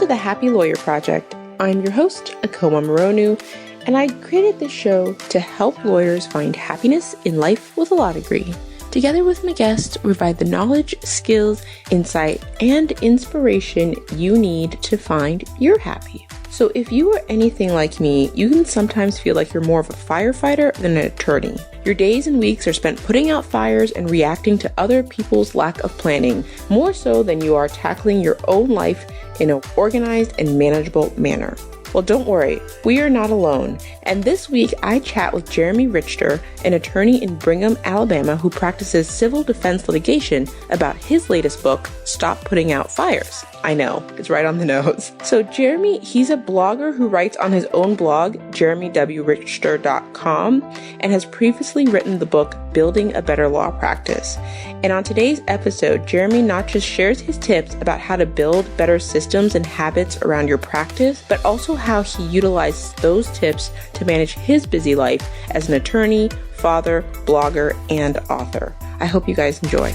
to the Happy Lawyer Project. I'm your host, Akoma Moronu, and I created this show to help lawyers find happiness in life with a law degree. Together with my guests, we provide the knowledge, skills, insight, and inspiration you need to find your happy. So if you are anything like me, you can sometimes feel like you're more of a firefighter than an attorney. Your days and weeks are spent putting out fires and reacting to other people's lack of planning, more so than you are tackling your own life in an organized and manageable manner. Well, don't worry, we are not alone. And this week, I chat with Jeremy Ritcher, an attorney in Brigham, Alabama, who practices civil defense litigation, about his latest book, Stop Putting Out Fires. I know, it's right on the nose. So Jeremy, he's a blogger who writes on his own blog, jeremywritcher.com, and has previously written the book, Building a Better Law Practice. And on today's episode, Jeremy not just shares his tips about how to build better systems and habits around your practice, but also how he utilizes those tips to manage his busy life as an attorney, father, blogger, and author. I hope you guys enjoy.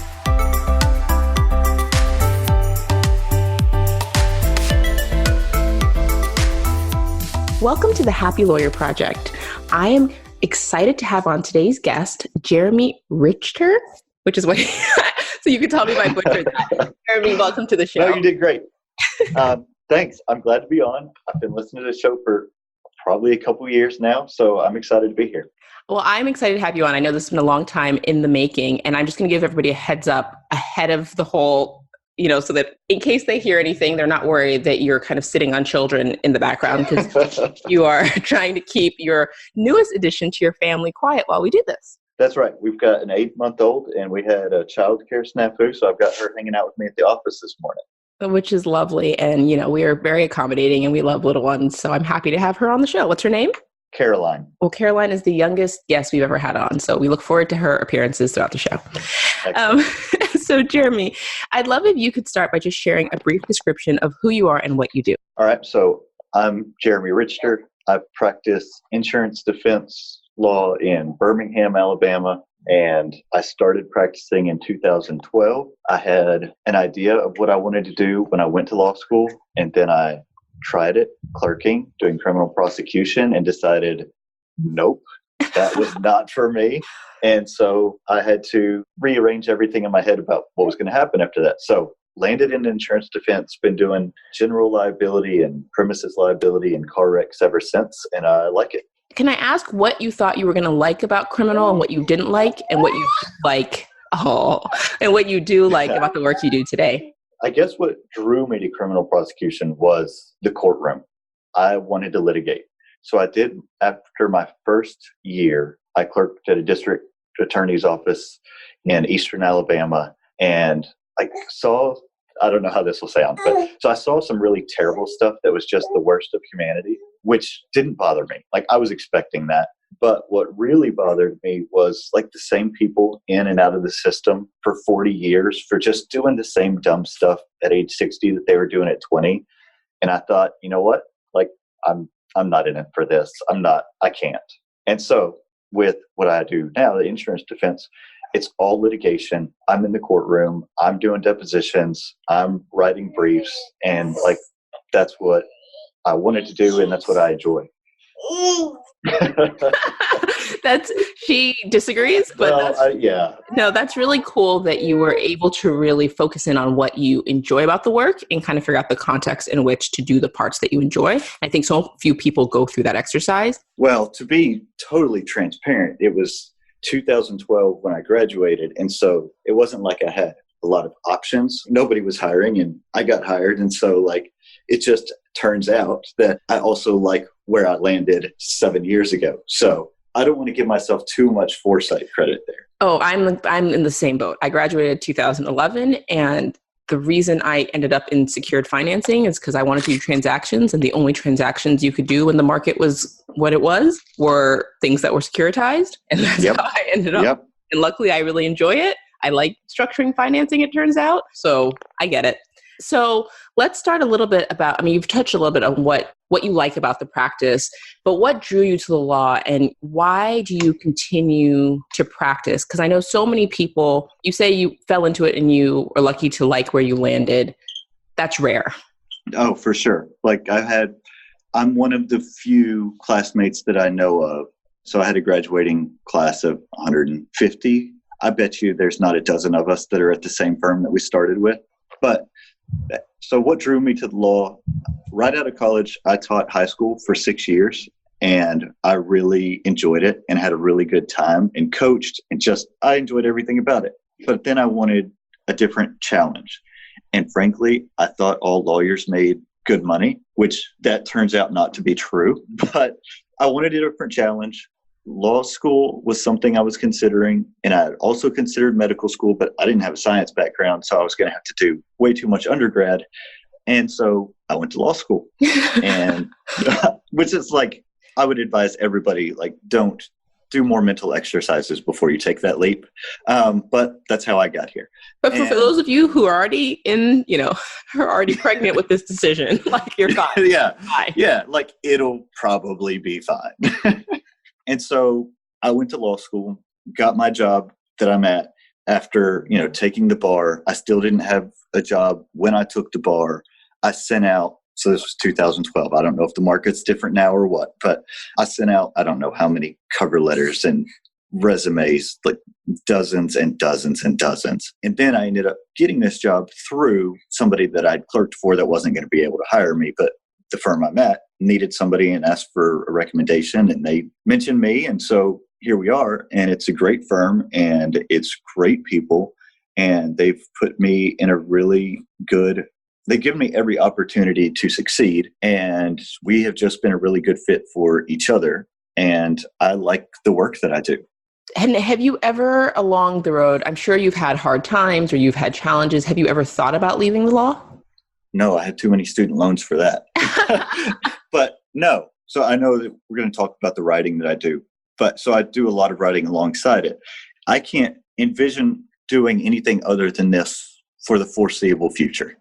Welcome to the Happy Lawyer Project. I am excited to have on today's guest, Jeremy Ritcher, which is what, so you can tell me if I butchered that. Jeremy, welcome to the show. No, you did great. Thanks. I'm glad to be on. I've been listening to the show for probably a couple of years now, so I'm excited to be here. Well, I'm excited to have you on. I know this has been a long time in the making, and I'm just going to give everybody a heads up ahead of the whole, so that in case they hear anything, they're not worried that you're kind of sitting on children in the background, because you are trying to keep your newest addition to your family quiet while we do this. That's right. We've got an 8-month-old, and we had a child care snafu, so I've got her hanging out with me at the office this morning. Which is lovely. And, we are very accommodating and we love little ones. So I'm happy to have her on the show. What's her name? Caroline. Well, Caroline is the youngest guest we've ever had on. So we look forward to her appearances throughout the show. So Jeremy, I'd love if you could start by just sharing a brief description of who you are and what you do. All right. So I'm Jeremy Ritcher. I practice insurance defense law in Birmingham, Alabama. And I started practicing in 2012. I had an idea of what I wanted to do when I went to law school, and then I tried it, clerking, doing criminal prosecution, and decided, nope, that was not for me. And so I had to rearrange everything in my head about what was going to happen after that. So landed in insurance defense, been doing general liability and premises liability and car wrecks ever since, and I like it. Can I ask what you thought you were going to like about criminal and what you didn't like and what you like, and what you do like about the work you do today? I guess what drew me to criminal prosecution was the courtroom. I wanted to litigate. So I did, after my first year, I clerked at a district attorney's office in Eastern Alabama, and I saw, I don't know how this will sound, but so I saw some really terrible stuff that was just the worst of humanity, which didn't bother me. Like, I was expecting that. But what really bothered me was like the same people in and out of the system for 40 years for just doing the same dumb stuff at age 60 that they were doing at 20. And I thought, you know what? Like, I'm not in it for this. I can't. And so with what I do now, the insurance defense, it's all litigation. I'm in the courtroom. I'm doing depositions. I'm writing briefs. And like, that's what I wanted to do. And that's what I enjoy. She disagrees, but yeah. No, that's really cool that you were able to really focus in on what you enjoy about the work and kind of figure out the context in which to do the parts that you enjoy. I think so few people go through that exercise. Well, to be totally transparent, it was 2012 when I graduated. And so it wasn't like I had a lot of options. Nobody was hiring and I got hired. And so like, it just turns out that I also like where I landed 7 years ago. So I don't want to give myself too much foresight credit there. Oh, I'm in the same boat. I graduated 2011, and the reason I ended up in secured financing is because I wanted to do transactions, and the only transactions you could do when the market was what it was were things that were securitized, and that's how I ended up. Yep. And luckily, I really enjoy it. I like structuring financing, it turns out, so I get it. So let's start a little bit about, you've touched a little bit on what you like about the practice, but what drew you to the law and why do you continue to practice? Because I know so many people, you say you fell into it and you are lucky to like where you landed. That's rare. Oh, for sure. Like I'm one of the few classmates that I know of. So I had a graduating class of 150. I bet you there's not a dozen of us that are at the same firm that we started with. But so what drew me to the law? Right out of college, I taught high school for 6 years, and I really enjoyed it and had a really good time and coached, and I enjoyed everything about it. But then I wanted a different challenge. And frankly, I thought all lawyers made good money, which that turns out not to be true. But I wanted a different challenge. Law school was something I was considering, and I had also considered medical school, but I didn't have a science background, so I was going to have to do way too much undergrad. And so I went to law school, and which is like, I would advise everybody, like, don't do more mental exercises before you take that leap. But that's how I got here. But for those of you who are already are already pregnant with this decision, like, you're fine. Yeah. Like, it'll probably be fine. And so I went to law school, got my job that I'm at after, taking the bar. I still didn't have a job when I took the bar. I sent out, so this was 2012. I don't know if the market's different now or what, but I sent out, I don't know how many cover letters and resumes, like dozens and dozens and dozens. And then I ended up getting this job through somebody that I'd clerked for that wasn't going to be able to hire me, but the firm I'm at needed somebody and asked for a recommendation, and they mentioned me. And so here we are, and it's a great firm, and it's great people, and they've put me in a really good, they've given me every opportunity to succeed, and we have just been a really good fit for each other. And I like the work that I do. And have you ever, along the road, I'm sure you've had hard times or you've had challenges, have you ever thought about leaving the law? No, I had too many student loans for that. But no. So I know that we're going to talk about the writing that I do. But so I do a lot of writing alongside it. I can't envision doing anything other than this for the foreseeable future.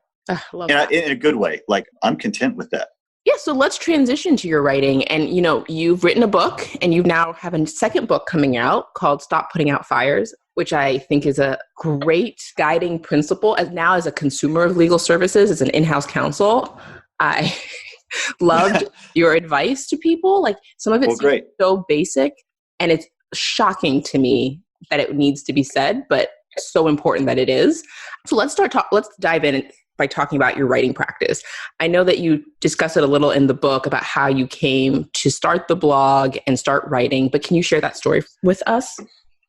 Love that. In a good way. Like, I'm content with that. Yeah, so let's transition to your writing. And, you've written a book, and you now have a second book coming out called Stop Putting Out Fires, which I think is a great guiding principle. As a consumer of legal services, as an in-house counsel, I loved your advice to people. Like, some of it's so basic, and it's shocking to me that it needs to be said, but so important that it is. So let's dive in by talking about your writing practice. I know that you discuss it a little in the book about how you came to start the blog and start writing, but can you share that story with us?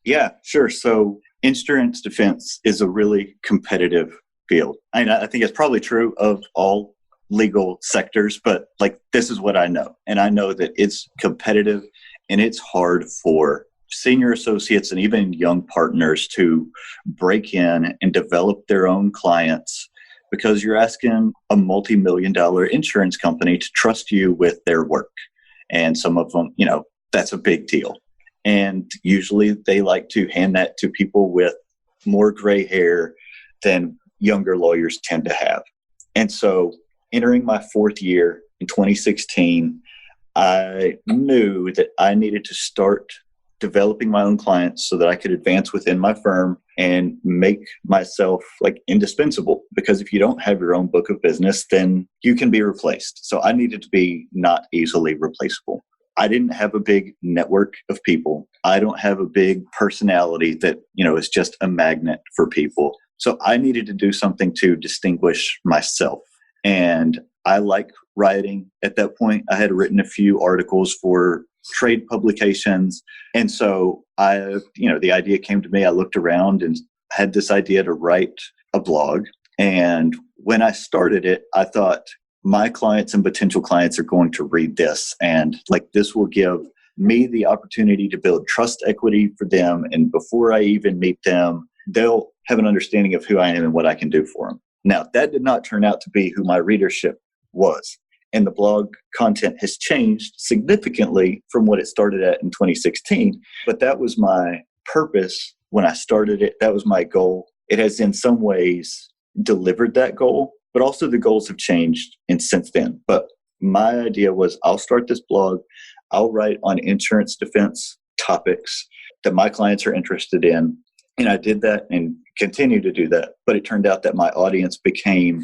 Yeah, sure. So insurance defense is a really competitive field. I think it's probably true of all legal sectors, but like, this is what I know. And I know that it's competitive, and it's hard for senior associates and even young partners to break in and develop their own clients, because you're asking a multi-million-dollar insurance company to trust you with their work. And some of them, that's a big deal. And usually they like to hand that to people with more gray hair than younger lawyers tend to have. And so entering my fourth year in 2016, I knew that I needed to start developing my own clients so that I could advance within my firm and make myself like indispensable. Because if you don't have your own book of business, then you can be replaced. So I needed to be not easily replaceable. I didn't have a big network of people. I don't have a big personality that, is just a magnet for people. So I needed to do something to distinguish myself. And I like writing. At that point, I had written a few articles for trade publications. And so the idea came to me. I looked around and had this idea to write a blog. And when I started it, I thought, my clients and potential clients are going to read this, and like, this will give me the opportunity to build trust equity for them. And before I even meet them, they'll have an understanding of who I am and what I can do for them. Now, that did not turn out to be who my readership was. And the blog content has changed significantly from what it started at in 2016. But that was my purpose when I started it. That was my goal. It has in some ways delivered that goal, but also the goals have changed since then. But my idea was, I'll start this blog. I'll write on insurance defense topics that my clients are interested in. And I did that and continue to do that. But it turned out that my audience became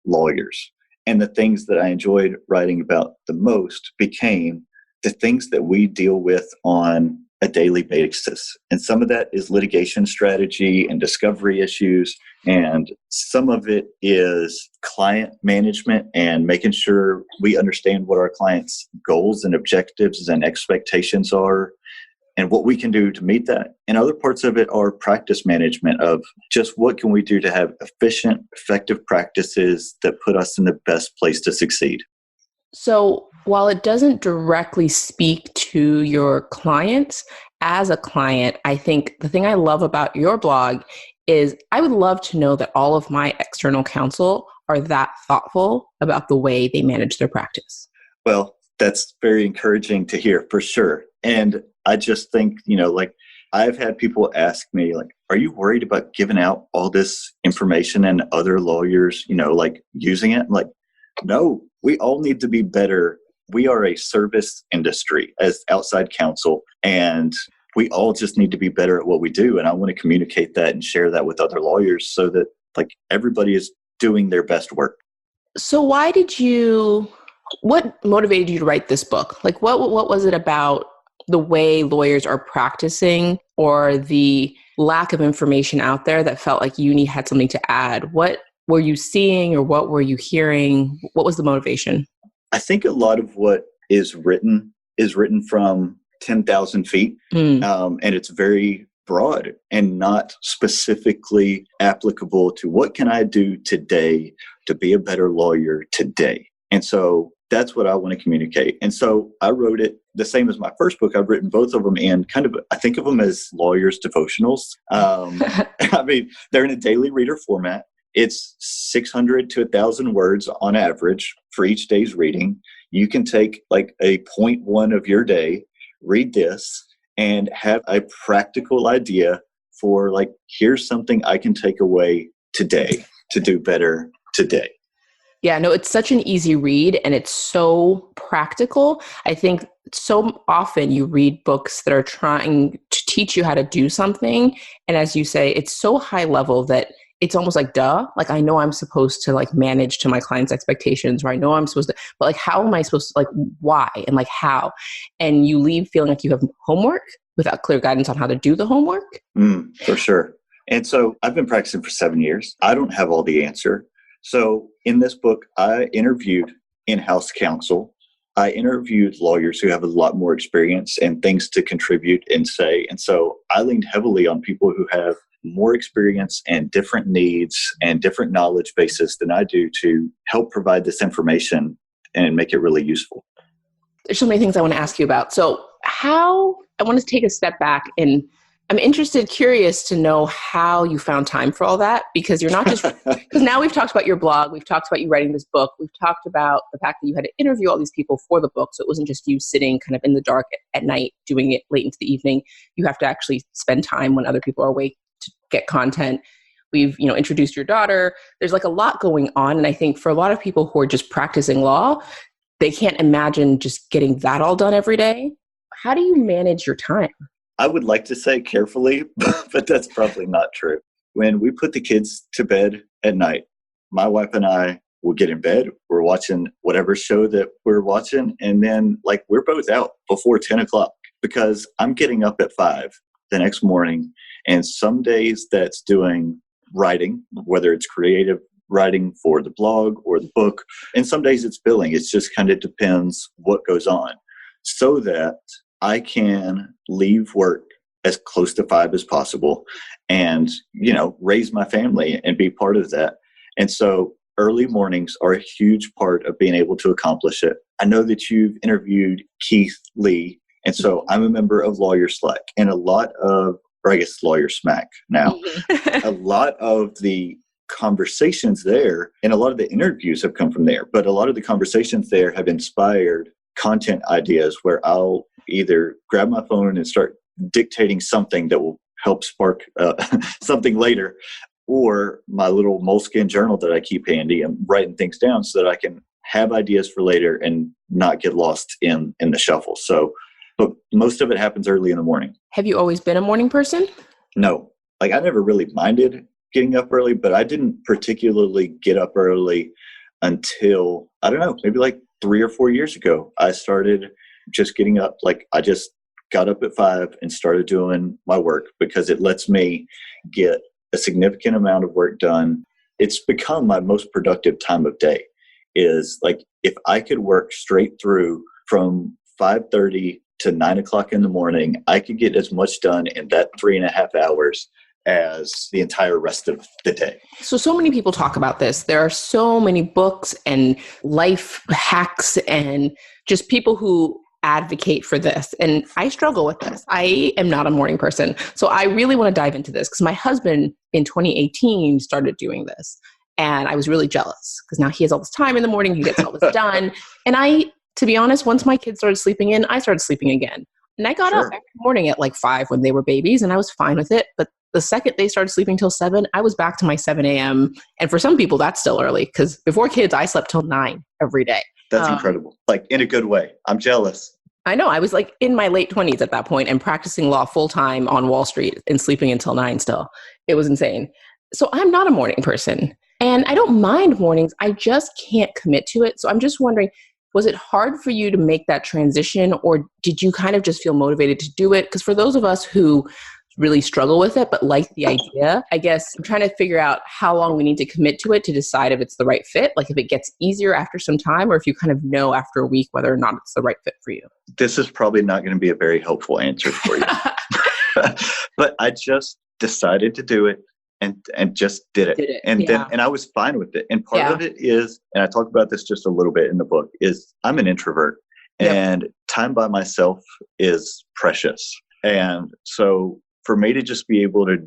lawyers. And the things that I enjoyed writing about the most became the things that we deal with on a daily basis. And some of that is litigation strategy and discovery issues. And some of it is client management and making sure we understand what our clients' goals and objectives and expectations are and what we can do to meet that. And other parts of it are practice management of just what can we do to have efficient, effective practices that put us in the best place to succeed. So while it doesn't directly speak to your clients, as a client, I think the thing I love about your blog is I would love to know that all of my external counsel are that thoughtful about the way they manage their practice. Well, that's very encouraging to hear for sure. And I just think, like I've had people ask me, like, are you worried about giving out all this information and other lawyers, like using it? I'm like, no, we all need to be better. We are a service industry as outside counsel, and we all just need to be better at what we do. And I want to communicate that and share that with other lawyers so that like everybody is doing their best work. So what motivated you to write this book? Like what was it about the way lawyers are practicing or the lack of information out there that felt like uni had something to add? What were you seeing or what were you hearing? What was the motivation? I think a lot of what is written from 10,000 feet. And it's very broad and not specifically applicable to what can I do today to be a better lawyer today. And so that's what I want to communicate. And so I wrote it the same as my first book. I've written both of them and I think of them as lawyers' devotionals. I mean, they're in a daily reader format. It's 600 to 1,000 words on average for each day's reading. You can take like a 0.1 of your day, read this, and have a practical idea for like, here's something I can take away today to do better today. Yeah, no, it's such an easy read and it's so practical. I think so often you read books that are trying to teach you how to do something. And as you say, it's so high level that it's almost like, duh, like I know I'm supposed to like manage to my client's expectations, or I know I'm supposed to, but like, how am I supposed to, like, why? And like, how? And you leave feeling like you have homework without clear guidance on how to do the homework. For sure. And so I've been practicing for 7 years. I don't have all the answer. So in this book, I interviewed in-house counsel. I interviewed lawyers who have a lot more experience and things to contribute and say. And so I leaned heavily on people who have more experience and different needs and different knowledge bases than I do to help provide this information and make it really useful. There's so many things I want to ask you about. So I want to take a step back, and I'm curious to know how you found time for all that, because you're not just, because now we've talked about your blog, we've talked about you writing this book, we've talked about the fact that you had to interview all these people for the book. So it wasn't just you sitting kind of in the dark at night doing it late into the evening. You have to actually spend time when other people are awake to get content. We've, introduced your daughter. There's like a lot going on. And I think for a lot of people who are just practicing law, they can't imagine just getting that all done every day. How do you manage your time? I would like to say carefully, but that's probably not true. When we put the kids to bed at night, my wife and I will get in bed. We're watching whatever show that we're watching. And then we're both out before 10 o'clock because I'm getting up at 5 the next morning. And some days that's doing writing, whether it's creative writing for the blog or the book. And some days it's billing. It just kind of depends what goes on, so that I can leave work as close to 5 as possible and, raise my family and be part of that. And so early mornings are a huge part of being able to accomplish it. I know that you've interviewed Keith Lee, and so I'm a member of Lawyer Slack, and Lawyer Smack now. A lot of the conversations there and a lot of the interviews have come from there, but a lot of the conversations there have inspired content ideas where I'll either grab my phone and start dictating something that will help spark something later, or my little moleskin journal that I keep handy and writing things down so that I can have ideas for later and not get lost in the shuffle. So, but most of it happens early in the morning. Have you always been a morning person? No, I never really minded getting up early, but I didn't particularly get up early until, I don't know, maybe like 3 or 4 years ago. I started just getting up. Like I just got up at 5 and started doing my work because it lets me get a significant amount of work done. It's become my most productive time of day. Is like if I could work straight through from 5:30 to 9 o'clock in the morning, I could get as much done in that 3.5 hours as the entire rest of the day. So many people talk about this. There are so many books and life hacks and just people who advocate for this. And I struggle with this. I am not a morning person. So I really want to dive into this because my husband in 2018 started doing this. And I was really jealous because now he has all this time in the morning. He gets all this done. And I, to be honest, once my kids started sleeping in, I started sleeping again. And I got up every morning at like 5 when they were babies and I was fine with it. But the second they started sleeping till 7, I was back to my 7 a.m. And for some people, that's still early because before kids, I slept till 9 every day. That's incredible. Like in a good way. I'm jealous. I know. I was like in my late 20s at that point and practicing law full time on Wall Street and sleeping until 9 still. It was insane. So I'm not a morning person and I don't mind mornings. I just can't commit to it. So I'm just wondering, was it hard for you to make that transition or did you kind of just feel motivated to do it? Because for those of us who really struggle with it, but like the idea, I guess I'm trying to figure out how long we need to commit to it to decide if it's the right fit. Like if it gets easier after some time or if you kind of know after a week whether or not it's the right fit for you. This is probably not going to be a very helpful answer for you. But I just decided to do it and just did it. And I was fine with it. And part of it is, and I talk about this just a little bit in the book, is I'm an introvert and time by myself is precious. And so for me to just be able to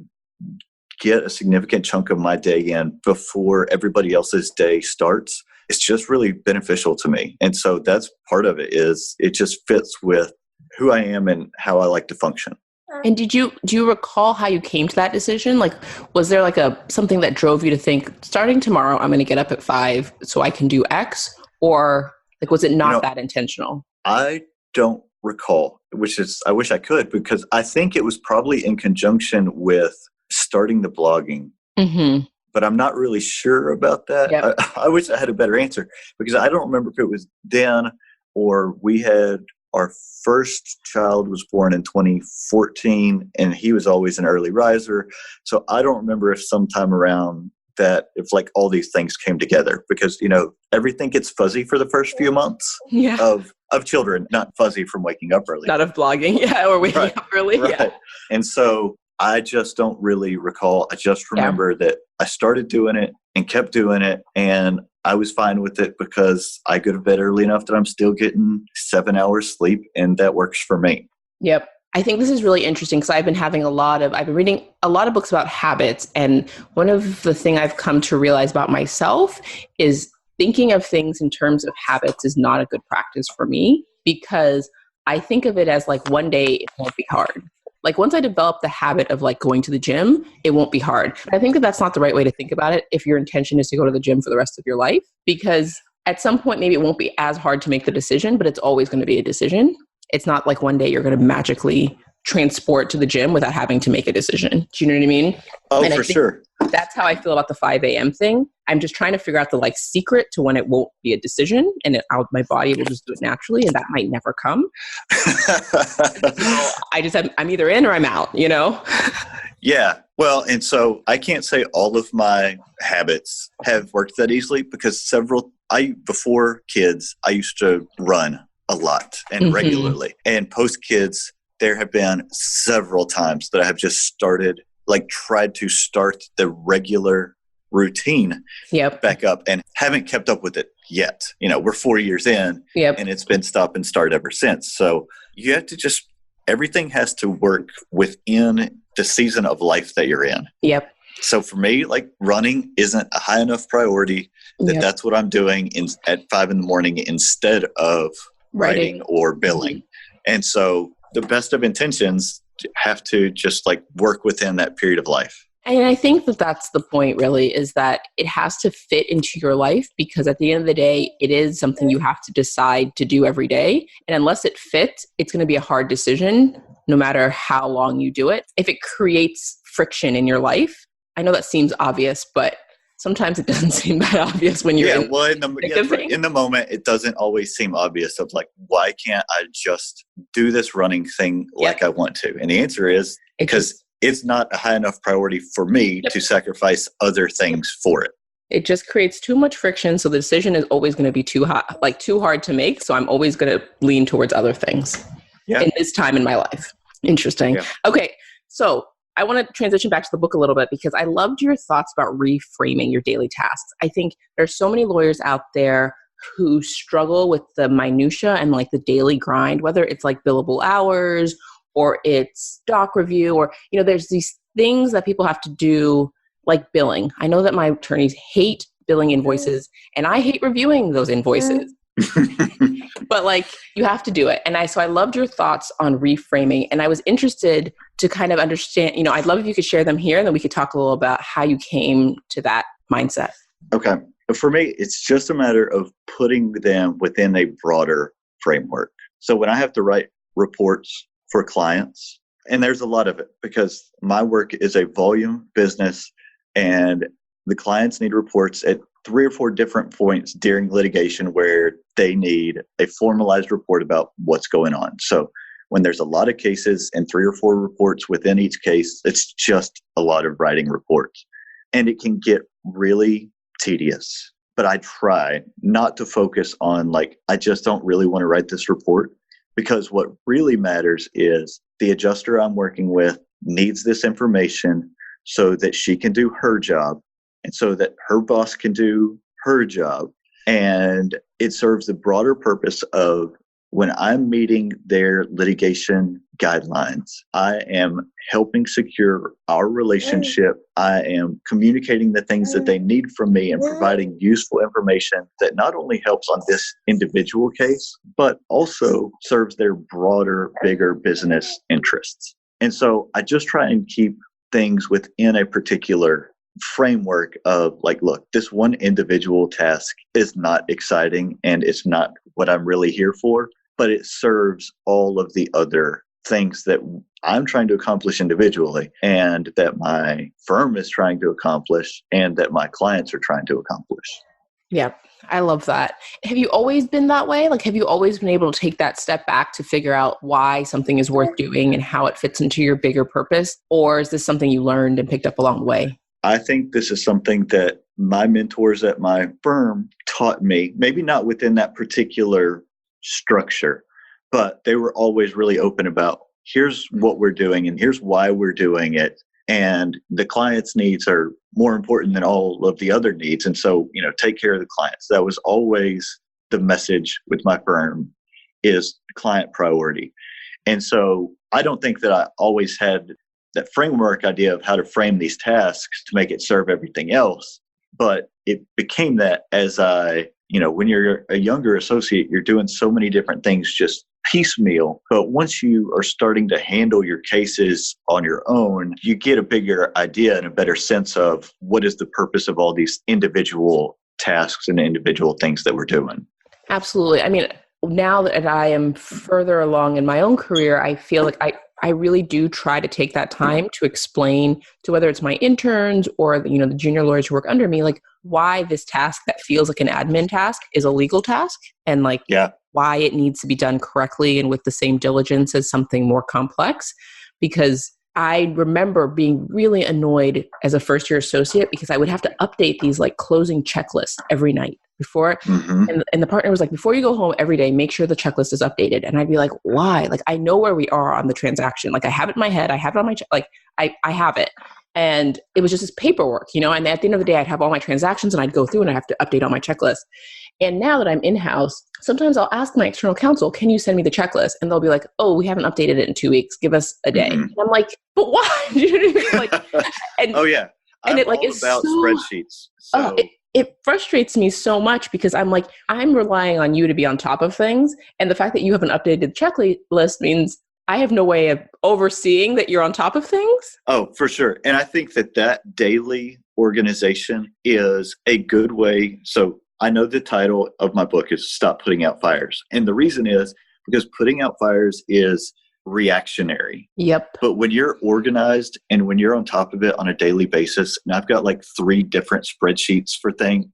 get a significant chunk of my day in before everybody else's day starts, it's just really beneficial to me. And so that's part of it, is it just fits with who I am and how I like to function. And do you recall how you came to that decision? Like, was there like something that drove you to think, starting tomorrow, I'm going to get up at 5 so I can do X? Or like, was it not that intentional? I don't recall, which is, I wish I could, because I think it was probably in conjunction with starting the blogging. Mm-hmm. But I'm not really sure about that. Yep. I wish I had a better answer because I don't remember if it was then or we had our first child was born in 2014 and he was always an early riser. So I don't remember if sometime around that, if like all these things came together because, everything gets fuzzy for the first few months of children, not fuzzy from waking up early. Not of blogging. Yeah. Or waking up early. Right. Yeah. And so I just don't really recall. I just remember that I started doing it and kept doing it. And I was fine with it because I go to bed early enough that I'm still getting 7 hours sleep. And that works for me. Yep. I think this is really interesting because I've been reading a lot of books about habits. And one of the things I've come to realize about myself is thinking of things in terms of habits is not a good practice for me because I think of it as like one day it won't be hard. Like once I develop the habit of like going to the gym, it won't be hard. I think that that's not the right way to think about it if your intention is to go to the gym for the rest of your life, because at some point, maybe it won't be as hard to make the decision, but it's always going to be a decision. It's not like one day you're going to magically transport to the gym without having to make a decision. Do you know what I mean? Oh, for sure. That's how I feel about the 5 a.m. thing. I'm just trying to figure out the like secret to when it won't be a decision and my body will just do it naturally, and that might never come. So I'm either in or I'm out, Yeah. Well, and so I can't say all of my habits have worked that easily because before kids, I used to run a lot and regularly. And post kids, there have been several times that I have just tried to start the regular routine back up and haven't kept up with it yet. We're 4 years in and it's been stop and start ever since. So you have to everything has to work within the season of life that you're in. Yep. So for me, like running isn't a high enough priority that's what I'm doing at 5 a.m. instead of writing or billing. And so the best of intentions have to just like work within that period of life. And I think that that's the point really, is that it has to fit into your life because at the end of the day, it is something you have to decide to do every day. And unless it fits, it's going to be a hard decision no matter how long you do it. If it creates friction in your life, I know that seems obvious, but sometimes it doesn't seem that obvious when you're in in the moment, it doesn't always seem obvious of like, why can't I just do this running thing like I want to? And the answer is because it's not a high enough priority for me to sacrifice other things for it. It just creates too much friction. So the decision is always going to be too hard to make. So I'm always going to lean towards other things in this time in my life. Interesting. Yeah. Okay. So I want to transition back to the book a little bit because I loved your thoughts about reframing your daily tasks. I think there's so many lawyers out there who struggle with the minutia and like the daily grind, whether it's like billable hours or it's doc review or, there's these things that people have to do like billing. I know that my attorneys hate billing invoices and I hate reviewing those invoices, but like you have to do it. And so I loved your thoughts on reframing and I was interested to kind of understand, I'd love if you could share them here and then we could talk a little about how you came to that mindset. Okay. For me, it's just a matter of putting them within a broader framework. So when I have to write reports for clients, and there's a lot of it because my work is a volume business and the clients need reports at 3 or 4 different points during litigation where they need a formalized report about what's going on. So when there's a lot of cases and 3 or 4 reports within each case, it's just a lot of writing reports. And it can get really tedious. But I try not to focus on I just don't really want to write this report because what really matters is the adjuster I'm working with needs this information so that she can do her job and so that her boss can do her job. And it serves the broader purpose of when I'm meeting their litigation guidelines, I am helping secure our relationship. I am communicating the things that they need from me and providing useful information that not only helps on this individual case, but also serves their broader, bigger business interests. And so I just try and keep things within a particular framework of look, this one individual task is not exciting and it's not what I'm really here for, but it serves all of the other things that I'm trying to accomplish individually and that my firm is trying to accomplish and that my clients are trying to accomplish. Yeah, I love that. Have you always been that way? Have you always been able to take that step back to figure out why something is worth doing and how it fits into your bigger purpose? Or is this something you learned and picked up along the way? I think this is something that my mentors at my firm taught me, maybe not within that particular structure, but they were always really open about here's what we're doing and here's why we're doing it. And the client's needs are more important than all of the other needs. And so, take care of the clients. That was always the message with my firm is client priority. And so I don't think that I always had that framework idea of how to frame these tasks to make it serve everything else. But it became that as when you're a younger associate, you're doing so many different things just piecemeal. But once you are starting to handle your cases on your own, you get a bigger idea and a better sense of what is the purpose of all these individual tasks and individual things that we're doing. Absolutely. I mean, now that I am further along in my own career, I feel like I really do try to take that time to explain to whether it's my interns or the junior lawyers who work under me, why this task that feels like an admin task is a legal task and why it needs to be done correctly and with the same diligence as something more complex. Because I remember being really annoyed as a first year associate because I would have to update these closing checklists every night before. Mm-hmm. And the partner was like, before you go home every day, make sure the checklist is updated. And I'd be like, why? I know where we are on the transaction. I have it in my head. I have it on my, I have it. And it was just this paperwork, and at the end of the day, I'd have all my transactions and I'd go through and I have to update all my checklists. And now that I'm in-house, sometimes I'll ask my external counsel, can you send me the checklist? And they'll be like, oh, we haven't updated it in 2 weeks. Give us a day. Mm-hmm. And I'm like, but why? You know what I mean? And, oh, yeah. I'm all about spreadsheets. So. It frustrates me so much because I'm relying on you to be on top of things. And the fact that you have an updated checklist means I have no way of overseeing that you're on top of things. Oh, for sure. And I think that daily organization is a good way. So I know the title of my book is Stop Putting Out Fires. And the reason is because putting out fires is reactionary. Yep. But when you're organized and when you're on top of it on a daily basis, and I've got like 3 different spreadsheets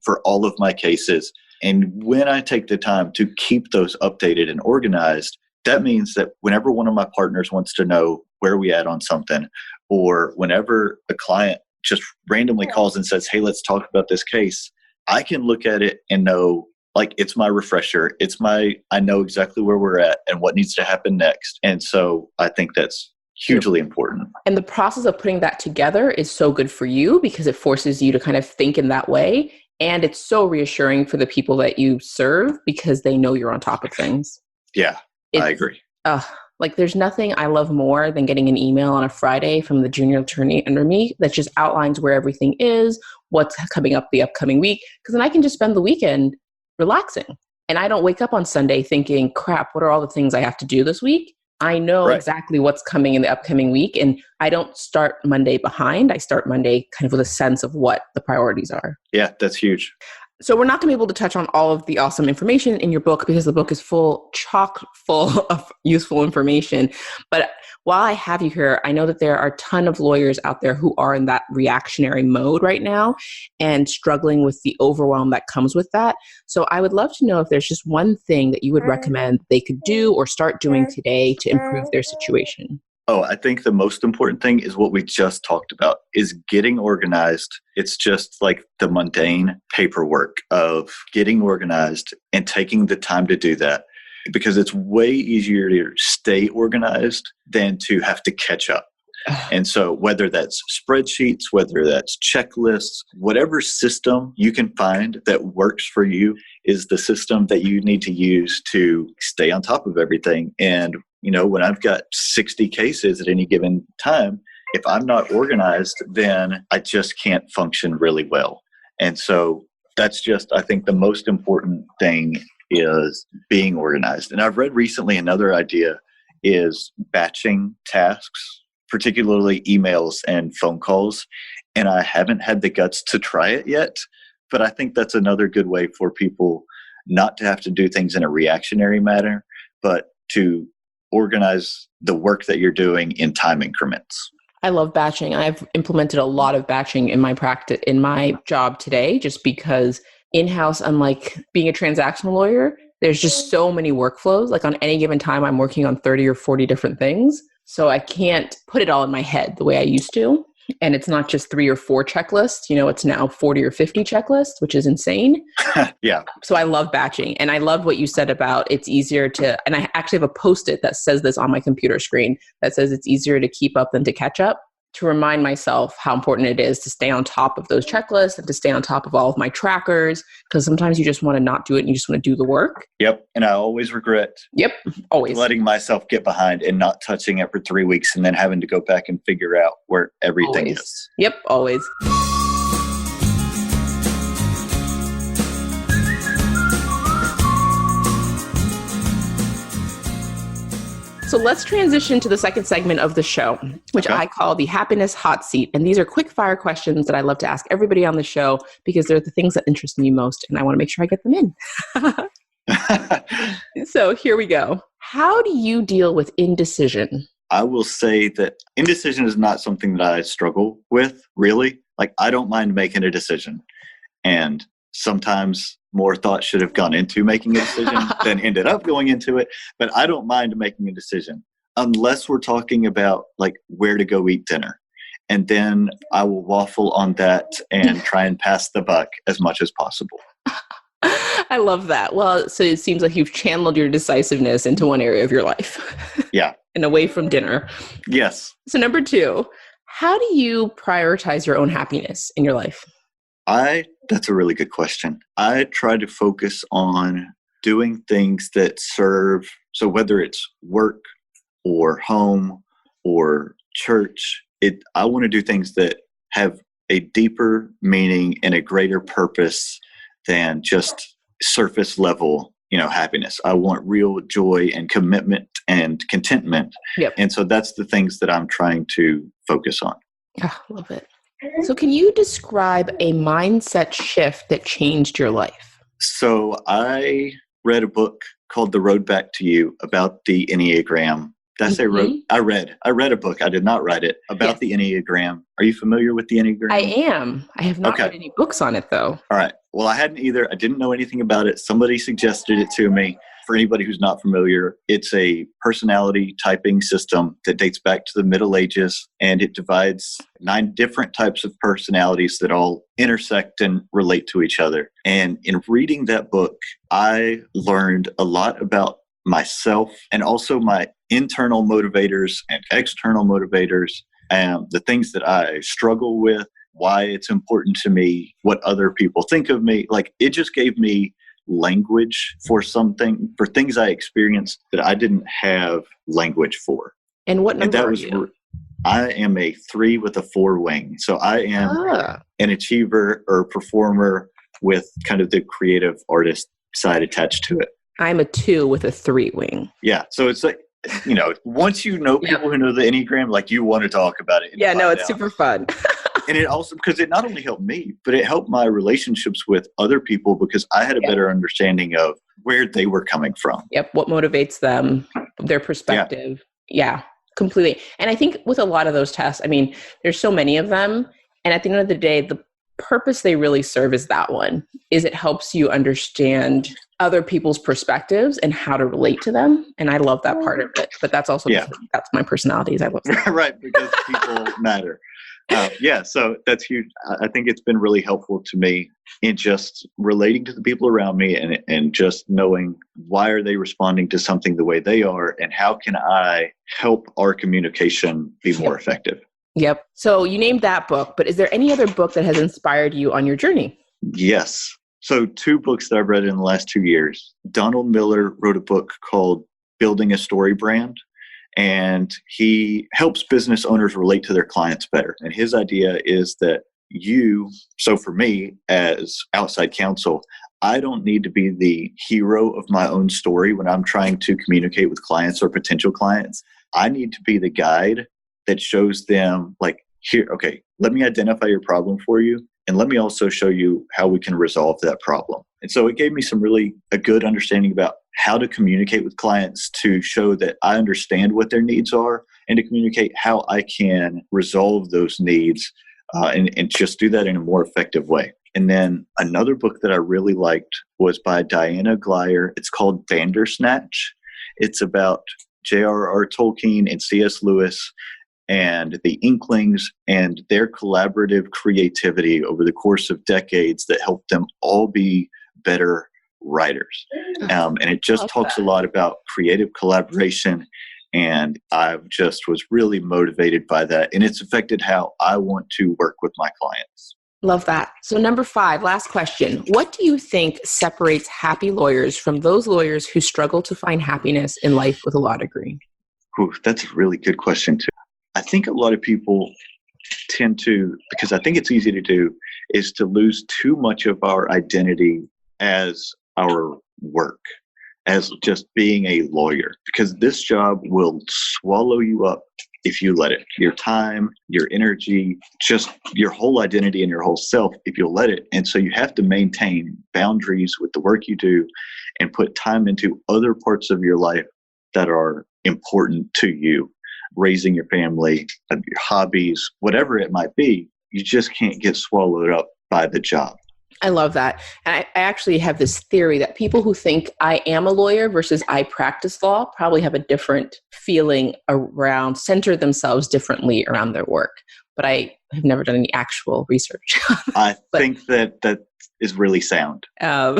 for all of my cases. And when I take the time to keep those updated and organized, that means that whenever one of my partners wants to know where we at on something, or whenever a client just randomly calls and says, hey, let's talk about this case, I can look at it and know, like, it's my refresher. I know exactly where we're at and what needs to happen next. And so I think that's hugely important. And the process of putting that together is so good for you because it forces you to kind of think in that way. And it's so reassuring for the people that you serve because they know you're on top of things. Yeah, I agree. Like there's nothing I love more than getting an email on a Friday from the junior attorney under me that just outlines where everything is, what's coming up the upcoming week, because then I can just spend the weekend relaxing. And I don't wake up on Sunday thinking, crap, what are all the things I have to do this week? I know exactly what's coming in the upcoming week. And I don't start Monday behind. I start Monday kind of with a sense of what the priorities are. Yeah, that's huge. So we're not going to be able to touch on all of the awesome information in your book because the book is chock full of useful information. But while I have you here, I know that there are a ton of lawyers out there who are in that reactionary mode right now and struggling with the overwhelm that comes with that. So I would love to know if there's just one thing that you would recommend they could do or start doing today to improve their situation. Oh, I think the most important thing is what we just talked about, is getting organized. It's just like the mundane paperwork of getting organized and taking the time to do that, because it's way easier to stay organized than to have to catch up. And so whether that's spreadsheets, whether that's checklists, whatever system you can find that works for you is the system that you need to use to stay on top of everything. And when I've got 60 cases at any given time, if I'm not organized, then I just can't function really well. And so that's just, I think, the most important thing is being organized. And I've read recently another idea is batching tasks, particularly emails and phone calls. And I haven't had the guts to try it yet, but I think that's another good way for people not to have to do things in a reactionary manner, but to organize the work that you're doing in time increments. I love batching. I've implemented a lot of batching in my practice, in my job today, just because in-house, unlike being a transactional lawyer, there's just so many workflows. Like on any given time, I'm working on 30 or 40 different things. So I can't put it all in my head the way I used to. And it's not just 3 or 4 checklists, it's now 40 or 50 checklists, which is insane. Yeah. So I love batching. And I love what you said about it's easier to, and I actually have a Post-it that says this on my computer screen that says it's easier to keep up than to catch up, to remind myself how important it is to stay on top of those checklists and to stay on top of all of my trackers, because sometimes you just want to not do it and you just want to do the work. Yep. And I always regret always letting myself get behind and not touching it for 3 weeks and then having to go back and figure out where everything is. Yep, always. So let's transition to the second segment of the show, which I call the happiness hot seat. And these are quick fire questions that I love to ask everybody on the show because they're the things that interest me most. And I want to make sure I get them in. So here we go. How do you deal with indecision? I will say that indecision is not something that I struggle with, really. Like, I don't mind making a decision. And sometimes more thought should have gone into making a decision than ended up going into it. But I don't mind making a decision unless we're talking about like where to go eat dinner. And then I will waffle on that and try and pass the buck as much as possible. I love that. Well, so it seems like you've channeled your decisiveness into one area of your life. Yeah. And away from dinner. Yes. So number 2, how do you prioritize your own happiness in your life? That's a really good question. I try to focus on doing things that serve, so whether it's work or home or church, I want to do things that have a deeper meaning and a greater purpose than just surface level, happiness. I want real joy and commitment and contentment. Yep. And so that's the things that I'm trying to focus on. Oh, love it. So can you describe a mindset shift that changed your life? So I read a book called The Road Back to You about the Enneagram Did I say wrote? I read a book. I did not write it about the Enneagram. Are you familiar with the Enneagram? I am. I have not read any books on it though. All right. Well, I hadn't either. I didn't know anything about it. Somebody suggested it to me. For anybody who's not familiar, it's a personality typing system that dates back to the Middle Ages, and it divides 9 different types of personalities that all intersect and relate to each other. And in reading that book, I learned a lot about myself and also my internal motivators and external motivators, and the things that I struggle with, why it's important to me, what other people think of me. Like, it just gave me language for things I experienced that I didn't have language for. And what number are you? I am a 3 with a 4 wing. So I am an achiever or performer with kind of the creative artist side attached to it. I'm a 2 with a 3 wing. Yeah. So it's like, once you know people who know the Enneagram, like, you want to talk about it. Yeah, no, it's super fun. And it also, because it not only helped me, but it helped my relationships with other people, because I had a better understanding of where they were coming from. Yep. What motivates them, their perspective. Yeah, completely. And I think with a lot of those tests, I mean, there's so many of them. And at the end of the day, the purpose they really serve is that one, is it helps you understand other people's perspectives and how to relate to them. And I love that part of it. But that's also, that's my personality. I love that. Right. Because people matter. So that's huge. I think it's been really helpful to me in just relating to the people around me and just knowing why are they responding to something the way they are, and how can I help our communication be more effective. Yep. So you named that book, but is there any other book that has inspired you on your journey? Yes. So 2 books that I've read in the last 2 years. Donald Miller wrote a book called Building a Story Brand. And he helps business owners relate to their clients better. And his idea is that so for me as outside counsel, I don't need to be the hero of my own story when I'm trying to communicate with clients or potential clients. I need to be the guide that shows them, like, here, okay, let me identify your problem for you, and let me also show you how we can resolve that problem. And so it gave me a good understanding about how to communicate with clients, to show that I understand what their needs are, and to communicate how I can resolve those needs and just do that in a more effective way. And then another book that I really liked was by Diana Glyer. It's called Bandersnatch. It's about J.R.R. Tolkien and C.S. Lewis and the Inklings and their collaborative creativity over the course of decades that helped them all be better writers. And it just talks a lot about creative collaboration. And I just was really motivated by that. And it's affected how I want to work with my clients. Love that. So number 5, last question. What do you think separates happy lawyers from those lawyers who struggle to find happiness in life with a law degree? Ooh, that's a really good question too. I think a lot of people tend to, because I think it's easy to do, is to lose too much of our identity as our work, as just being a lawyer, because this job will swallow you up if you let it. Your time, your energy, just your whole identity and your whole self, if you'll let it. And so you have to maintain boundaries with the work you do and put time into other parts of your life that are important to you. Raising your family, your hobbies, whatever it might be, you just can't get swallowed up by the job. I love that. And I actually have this theory that people who think I am a lawyer versus I practice law probably have a different feeling around, center themselves differently around their work. But I have never done any actual research. I think that is really sound. I've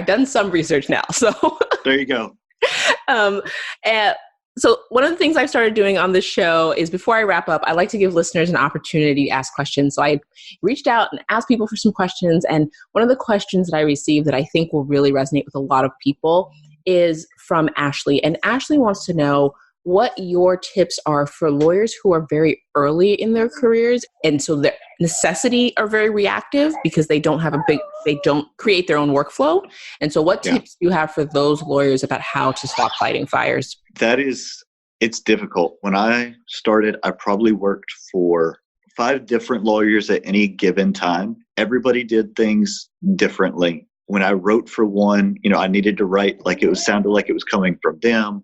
done some research now. So there you go. So one of the things I've started doing on this show is, before I wrap up, I like to give listeners an opportunity to ask questions. So I reached out and asked people for some questions. And one of the questions that I received that I think will really resonate with a lot of people is from Ashley. And Ashley wants to know what your tips are for lawyers who are very early in their careers. And so their necessity are very reactive because they don't create their own workflow. And so what tips do you have for those lawyers about how to stop fighting fires? It's difficult. When I started, I probably worked for 5 different lawyers at any given time. Everybody did things differently. When I wrote for one, I needed to write like sounded like it was coming from them.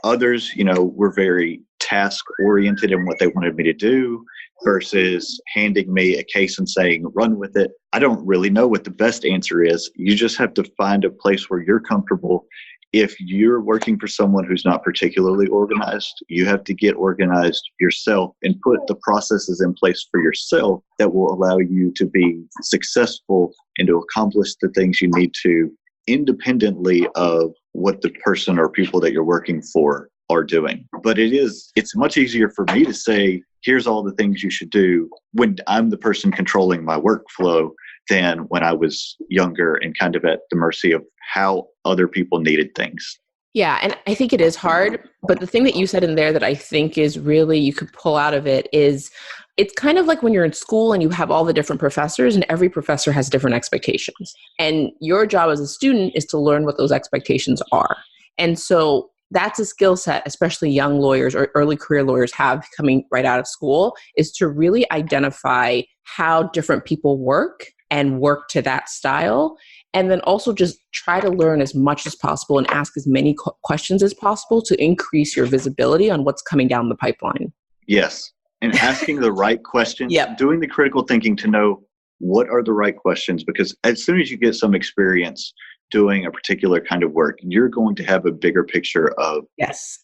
Others, were very task oriented in what they wanted me to do versus handing me a case and saying, run with it. I don't really know what the best answer is. You just have to find a place where you're comfortable. If you're working for someone who's not particularly organized, you have to get organized yourself and put the processes in place for yourself that will allow you to be successful and to accomplish the things you need to independently of what the person or people that you're working for are doing. But it's much easier for me to say, here's all the things you should do when I'm the person controlling my workflow than when I was younger and kind of at the mercy of how other people needed things. Yeah, and I think it is hard, but the thing that you said in there that I think is really you could pull out of it is it's kind of like when you're in school and you have all the different professors and every professor has different expectations. And your job as a student is to learn what those expectations are. And so that's a skill set, especially young lawyers or early career lawyers have coming right out of school, is to really identify how different people work and work to that style. And then also just try to learn as much as possible and ask as many questions as possible to increase your visibility on what's coming down the pipeline. Yes. And asking the right questions, Yep. Doing the critical thinking to know what are the right questions, because as soon as you get some experience doing a particular kind of work, you're going to have a bigger picture of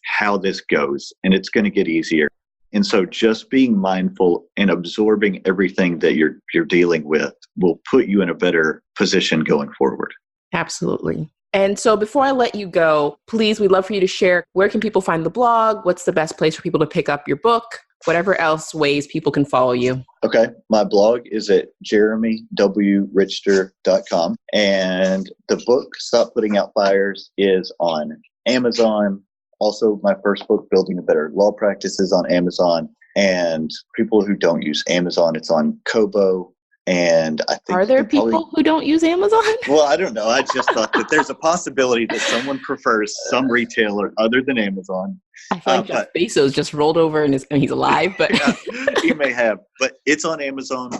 how this goes, and it's going to get easier. And so just being mindful and absorbing everything that you're dealing with will put you in a better position going forward. Absolutely. And so before I let you go, please, we'd love for you to share, where can people find the blog? What's the best place for people to pick up your book? Whatever else ways people can follow you. Okay. My blog is at jeremywrichter.com. And the book, Stop Putting Out Fires, is on Amazon. Also, my first book, Building a Better Law Practice, is on Amazon. And people who don't use Amazon, it's on Kobo. And I think are there people who don't use Amazon? Well, I don't know. I just thought that there's a possibility that someone prefers some retailer other than Amazon. I feel like Jeff Bezos just rolled over and he's alive, but yeah, he may have. But it's on Amazon.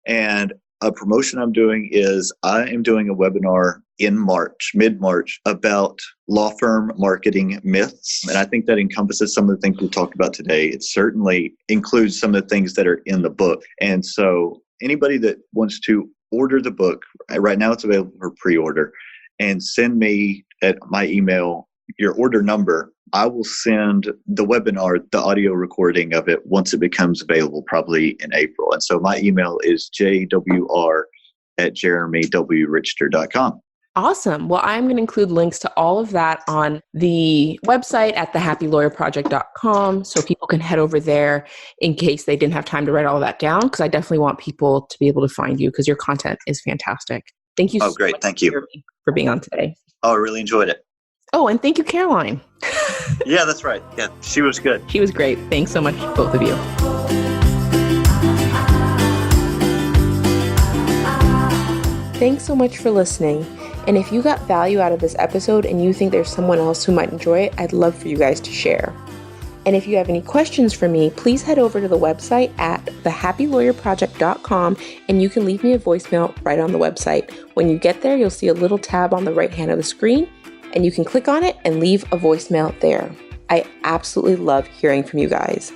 And a promotion I'm doing is I am doing a webinar in mid-March, about law firm marketing myths. And I think that encompasses some of the things we talked about today. It certainly includes some of the things that are in the book. And so anybody that wants to order the book, right now it's available for pre-order, and send me at my email your order number. I will send the webinar, the audio recording of it, once it becomes available, probably in April. And so my email is jwr@jeremywrichter.com. Awesome. Well, I'm going to include links to all of that on the website at thehappylawyerproject.com, so people can head over there in case they didn't have time to write all that down, because I definitely want people to be able to find you because your content is fantastic. Thank you so much. Thank you for being on today. Oh, I really enjoyed it. Oh, and thank you, Caroline. Yeah, that's right. Yeah, she was good. She was great. Thanks so much, both of you. Thanks so much for listening. And if you got value out of this episode and you think there's someone else who might enjoy it, I'd love for you guys to share. And if you have any questions for me, please head over to the website at thehappylawyerproject.com and you can leave me a voicemail right on the website. When you get there, you'll see a little tab on the right hand of the screen and you can click on it and leave a voicemail there. I absolutely love hearing from you guys.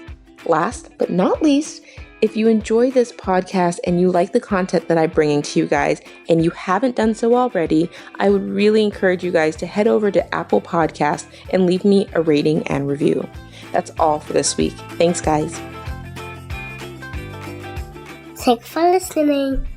Last but not least, if you enjoy this podcast and you like the content that I'm bringing to you guys and you haven't done so already, I would really encourage you guys to head over to Apple Podcasts and leave me a rating and review. That's all for this week. Thanks, guys. Thanks for listening.